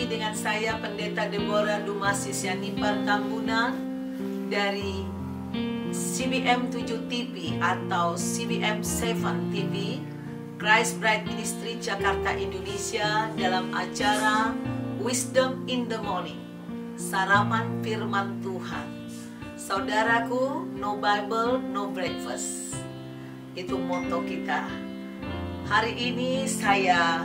lagi dengan saya Pendeta Deborah Dumasis Yanipar Tambunan dari CBM 7 TV atau CBM 7 TV Christ Bride Ministry Jakarta Indonesia dalam acara Wisdom in the Morning, sarapan firman Tuhan. Saudaraku, no Bible, no breakfast. Itu moto kita. Hari ini saya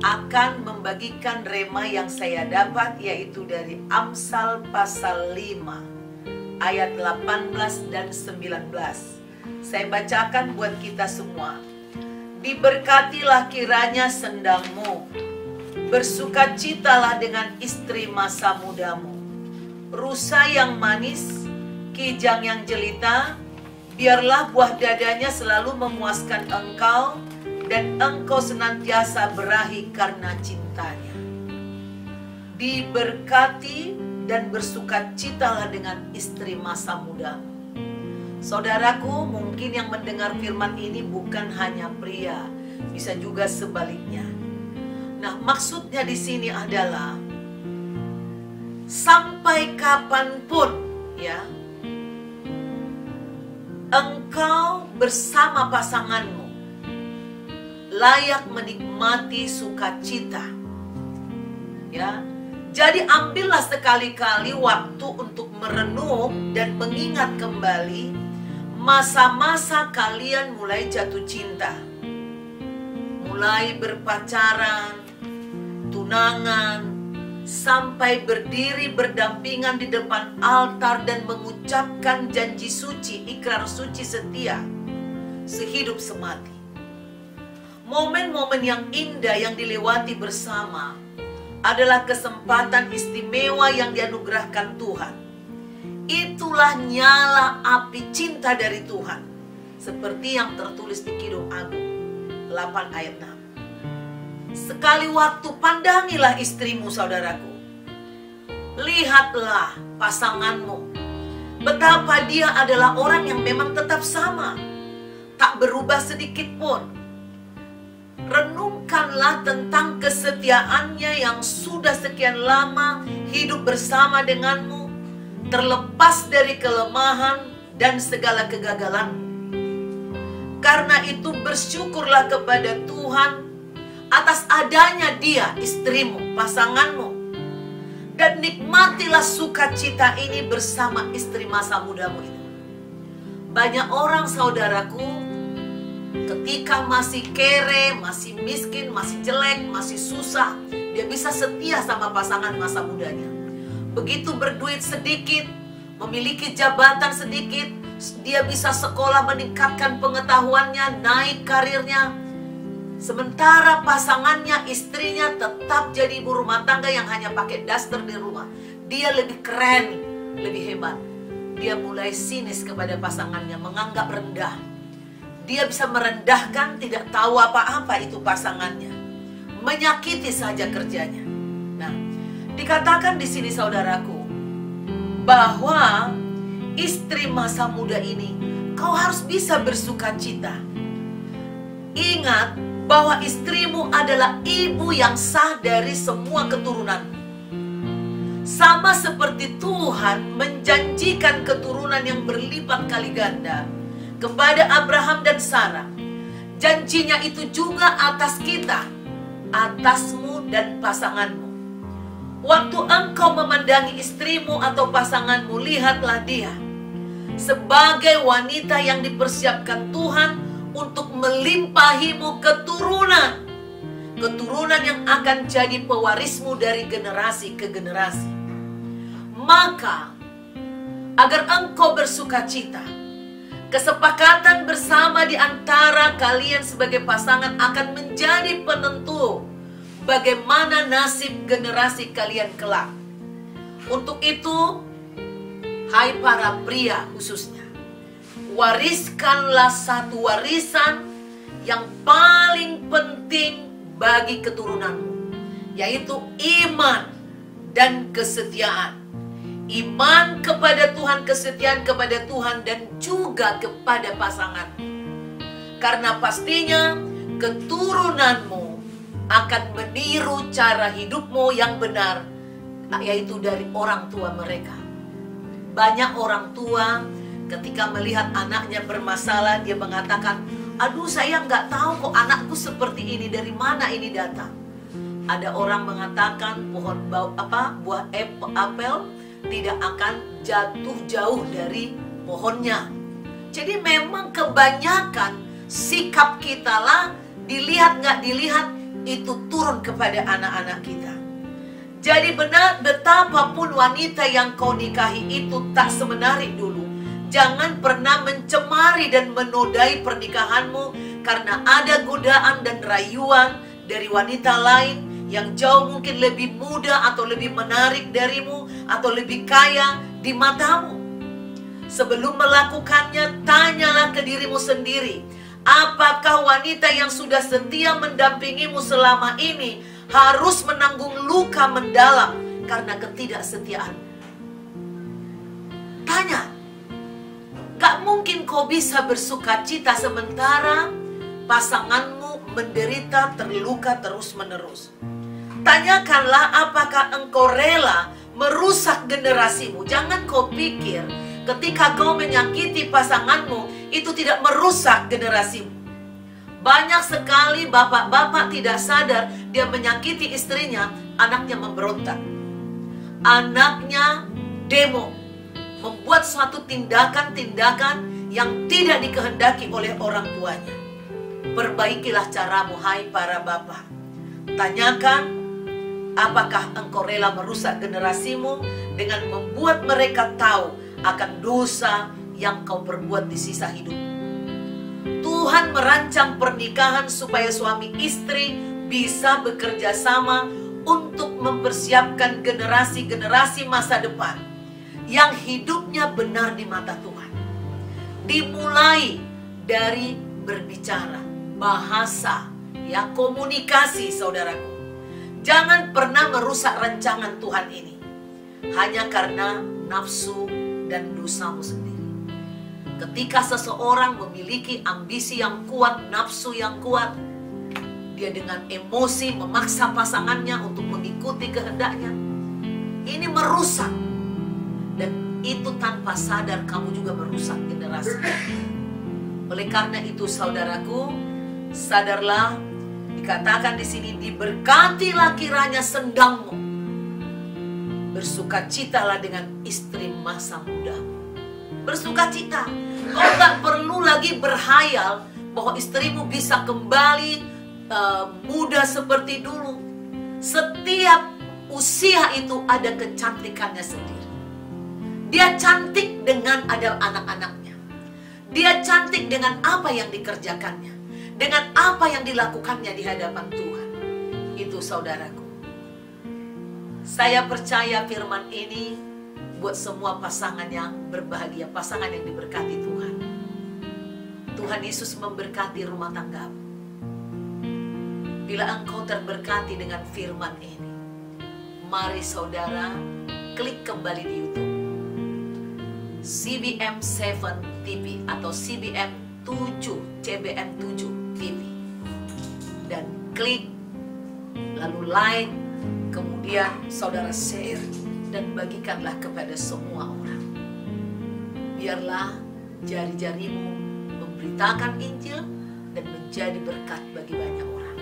akan membagikan rema yang saya dapat, yaitu dari Amsal pasal 5 ayat 18 dan 19. Saya bacakan buat kita semua. Diberkatilah kiranya sendangmu, bersukacitalah dengan istri masa mudamu. Rusa yang manis, kijang yang jelita, biarlah buah dadanya selalu memuaskan engkau, dan engkau senantiasa berahi karena cintanya. Diberkati dan bersukacitalah dengan istri masa mudamu. Saudaraku, mungkin yang mendengar firman ini bukan hanya pria, bisa juga sebaliknya. Nah, maksudnya di sini adalah sampai kapanpun ya, engkau bersama pasanganmu layak menikmati sukacita. Ya. Jadi ambillah sekali-kali waktu untuk merenung dan mengingat kembali masa-masa kalian mulai jatuh cinta. Mulai berpacaran, tunangan, sampai berdiri berdampingan di depan altar dan mengucapkan janji suci, ikrar suci setia sehidup semati. Momen-momen yang indah yang dilewati bersama adalah kesempatan istimewa yang dianugerahkan Tuhan. Itulah nyala api cinta dari Tuhan, seperti yang tertulis di Kidung Agung 8 ayat 6. Sekali waktu pandangilah istrimu, saudaraku. Lihatlah pasanganmu, betapa dia adalah orang yang memang tetap sama, tak berubah sedikit pun. Renungkanlah tentang kesetiaannya yang sudah sekian lama hidup bersama denganmu, terlepas dari kelemahan dan segala kegagalanmu. Karena itu bersyukurlah kepada Tuhan atas adanya dia, istrimu, pasanganmu. Dan nikmatilah sukacita ini bersama istri masa mudamu itu. Banyak orang, saudaraku, ketika masih kere, masih miskin, masih jelek, masih susah, dia bisa setia sama pasangan masa mudanya. Begitu berduit sedikit, memiliki jabatan sedikit, dia bisa sekolah, meningkatkan pengetahuannya, naik karirnya. Sementara pasangannya, istrinya tetap jadi ibu rumah tangga yang hanya pakai daster di rumah. Dia lebih keren, lebih hebat. Dia mulai sinis kepada pasangannya, menganggap rendah. Dia bisa merendahkan, tidak tahu apa-apa itu pasangannya. Menyakiti saja kerjanya. Nah, dikatakan di sini, saudaraku, bahwa istri masa muda ini, kau harus bisa bersukacita. Ingat bahwa istrimu adalah ibu yang sah dari semua keturunanmu. Sama seperti Tuhan menjanjikan keturunan yang berlipat kali ganda kepada Abraham dan Sarah. Janjinya itu juga atas kita, atasmu dan pasanganmu. Waktu engkau memandangi istrimu atau pasanganmu, lihatlah dia sebagai wanita yang dipersiapkan Tuhan untuk melimpahimu keturunan. Keturunan yang akan jadi pewarismu dari generasi ke generasi. Maka, agar engkau bersukacita, kesepakatan bersama di antara kalian sebagai pasangan akan menjadi penentu bagaimana nasib generasi kalian kelak. Untuk itu, hai para pria khususnya, wariskanlah satu warisan yang paling penting bagi keturunanmu, yaitu iman dan kesetiaan. Iman kepada Tuhan, kesetiaan kepada Tuhan, dan juga kepada pasangan. Karena pastinya keturunanmu akan meniru cara hidupmu yang benar, yaitu dari orang tua mereka. Banyak orang tua ketika melihat anaknya bermasalah, dia mengatakan, aduh saya nggak tahu kok anakku seperti ini, dari mana ini datang. Ada orang mengatakan buah apel tidak akan jatuh jauh dari pohonnya. Jadi memang kebanyakan sikap kita lah, dilihat nggak dilihat, itu turun kepada anak-anak kita. Jadi benar, betapapun wanita yang kau nikahi itu tak semenarik dulu, jangan pernah mencemari dan menodai pernikahanmu karena ada godaan dan rayuan dari wanita lain yang jauh mungkin lebih muda atau lebih menarik darimu atau lebih kaya di matamu. Sebelum melakukannya, tanyalah ke dirimu sendiri, apakah wanita yang sudah setia mendampingimu selama ini harus menanggung luka mendalam karena ketidaksetiaan? Tanya. Gak mungkin kau bisa bersuka cita sementara pasanganmu menderita terluka terus-menerus. Tanyakanlah apakah engkau rela merusak generasimu. Jangan kau pikir ketika kau menyakiti pasanganmu itu tidak merusak generasimu. Banyak sekali bapak-bapak tidak sadar dia menyakiti istrinya, anaknya memberontak. Anaknya demo, membuat suatu tindakan-tindakan yang tidak dikehendaki oleh orang tuanya. Perbaikilah caramu, hai para bapak. Tanyakan, apakah engkau rela merusak generasimu dengan membuat mereka tahu akan dosa yang kau perbuat di sisa hidup. Tuhan merancang pernikahan supaya suami istri bisa bekerja sama untuk mempersiapkan generasi-generasi masa depan yang hidupnya benar di mata Tuhan. Dimulai dari berbicara, bahasa, ya, komunikasi, saudaraku. Jangan pernah merusak rancangan Tuhan ini hanya karena nafsu dan dosamu sendiri. Ketika seseorang memiliki ambisi yang kuat, nafsu yang kuat, dia dengan emosi memaksa pasangannya untuk mengikuti kehendaknya. Ini merusak. Dan itu tanpa sadar kamu juga merusak generasi. Oleh karena itu saudaraku, sadarlah, dikatakan di sini, diberkatilah kiranya sendangmu. Bersukacitalah dengan istri masa mudamu. Bersukacita. Kau tak perlu lagi berhayal bahwa istrimu bisa kembali muda seperti dulu. Setiap usia itu ada kecantikannya sendiri. Dia cantik dengan ada anak-anaknya. Dia cantik dengan apa yang dikerjakannya, dengan apa yang dilakukannya di hadapan Tuhan. Itu saudaraku. Saya percaya firman ini buat semua pasangan yang berbahagia, pasangan yang diberkati Tuhan. Tuhan Yesus memberkati rumah tanggamu. Bila engkau terberkati dengan firman ini, mari saudara klik kembali di YouTube CBM 7 TV atau CBM 7 CBM 7 TV, dan klik lalu like, kemudian saudara share dan bagikanlah kepada semua orang. Biarlah jari-jarimu memberitakan Injil dan menjadi berkat bagi banyak orang.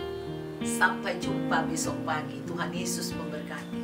Sampai jumpa besok pagi. Tuhan Yesus memberkati.